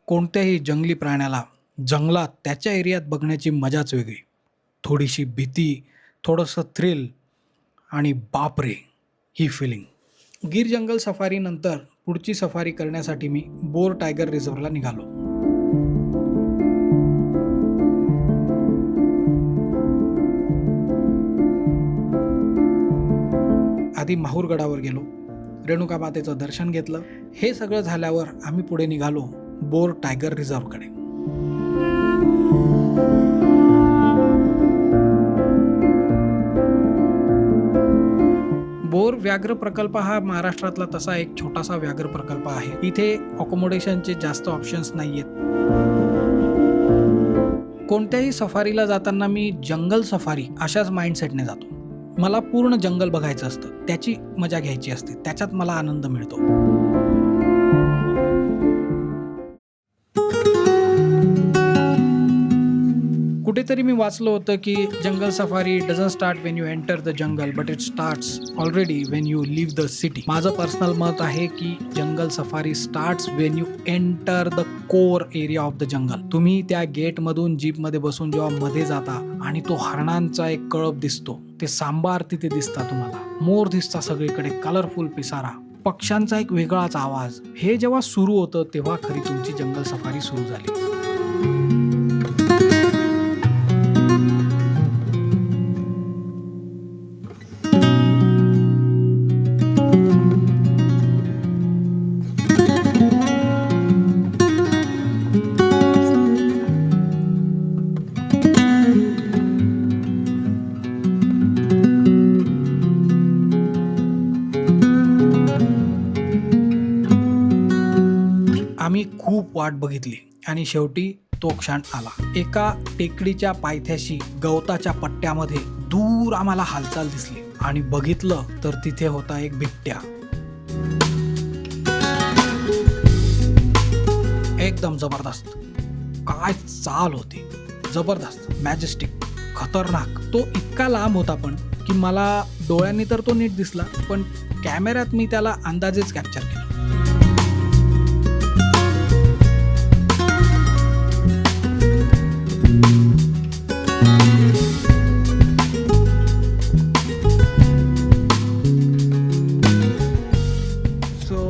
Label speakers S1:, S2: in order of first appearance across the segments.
S1: कोणत्याही जंगली प्राण्याला जंगलात त्याच्या एरियात बघण्याची मजाच वेगळी. थोडीशी भीती, थोडंसं थ्रिल आणि बापरे ही फिलिंग. गीर जंगल सफारीनंतर पुढची सफारी करण्यासाठी मी बोर टायगर रिझर्वला निघालो. आधी माहूरगडावर गेलो, रेणुका मातेचं दर्शन घेतलं. हे सगळं झाल्यावर आम्ही पुढे निघालो बोर टायगर रिझर्वकडे. बोर व्याघ्र प्रकल्प हा महाराष्ट्रातला तसा एक छोटासा व्याघ्र प्रकल्प आहे. इथे अकोमोडेशनचे जास्त ऑप्शन्स नाहीयेत. कोणत्याही सफारीला जाताना मी जंगल सफारी अशाच माइंडसेटने जातो. मला पूर्ण जंगल बघायचं असतं, त्याची मजा घ्यायची असते, त्याच्यात मला आनंद मिळतो. कुठेतरी मी वाचलं होतं की jungle safari doesn't start when you enter the jungle but it starts already when you leave the city. माझं पर्सनल मत आहे की jungle safari starts when you enter the core area of the jungle. तुम्ही त्या गेटमधून जीपमध्ये बसून जेव्हा मध्ये जाता आणि तो हरणांचा एक कळप दिसतो, ते सांबार तिथे दिसता, तुम्हाला मोर दिसता, सगळीकडे कलरफुल पिसारा, पक्ष्यांचा एक वेगळाच आवाज, हे जेव्हा सुरू होतं तेव्हा खरी तुमची जंगल सफारी सुरू झाली. आम्ही खूप वाट बघितली आणि शेवटी तो क्षण आला. एका टेकडीच्या पायथ्याशी गवताच्या पट्ट्यामध्ये दूर आम्हाला हालचाल दिसली आणि बघितलं तर तिथे होता एक बिबट्या. एकदम जबरदस्त, काय चाल होती, जबरदस्त, मॅजेस्टिक, खतरनाक. तो इतका लांब होता पण की मला डोळ्यांनी तर तो नीट दिसला, पण कॅमेऱ्यात मी त्याला अंदाजेच कॅप्चर केला.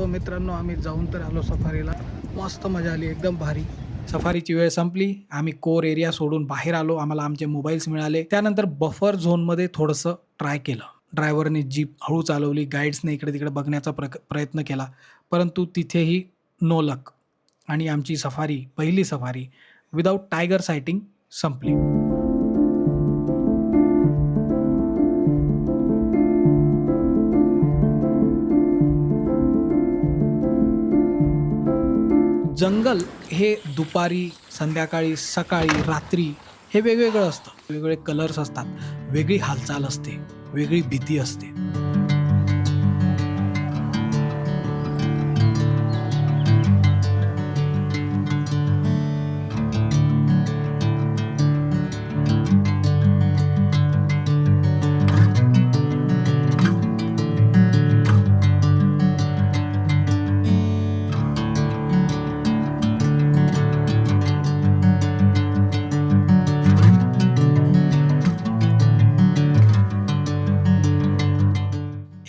S1: मित्रांनो, आम्ही जाऊन तर आलो सफारीला. मस्त मजा आली, एकदम भारी. सफारीची वेळ संपली, आम्ही कोर एरिया सोडून बाहेर आलो. आम्हाला आमचे मोबाईल्स मिळाले. त्यानंतर बफर झोनमध्ये थोडंसं ट्राय केलं. ड्रायव्हरने जीप हळू चालवली, गाईड्सने इकडे तिकडे बघण्याचा प्रयत्न केला, परंतु तिथेही नो लक आणि आमची सफारी, पहिली सफारी विदाऊट टायगर सायटिंग संपली. जंगल हे दुपारी, संध्याकाळी, सकाळी, रात्री हे वेगवेगळं असतं. वेगवेगळे कलर्स असतात, वेगळी हालचाल असते, वेगळी भीती असते.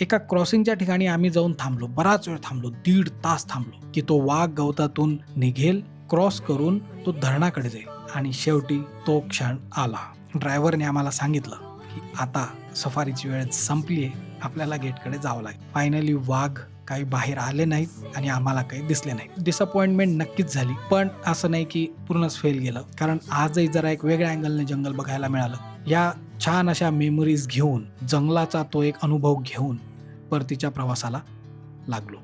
S1: एका क्रॉसिंगच्या ठिकाणी आम्ही जाऊन थांबलो. बराच वेळ थांबलो, 1.5 तास थांबलो की तो वाघ गवतातून निघेल, क्रॉस करून तो धरणाकडे जाईल. आणि शेवटी तो क्षण आला. ड्रायव्हरने आम्हाला सांगितलं की आता सफारीची वेळ संपली आहे, आपल्याला गेटकडे जावं लागेल. फायनली वाघ काही बाहेर आले नाहीत आणि आम्हाला काही दिसले नाही. डिसअपॉइंटमेंट नक्कीच झाली, पण असं नाही की पूर्णच फेल गेलं, कारण आजही जरा एक वेगळ्या अँगलने जंगल बघायला मिळालं. या छान अशा मेमरीज घेऊन, जंगलाचा तो एक अनुभव घेऊन परतीच्या प्रवासाला लागलो.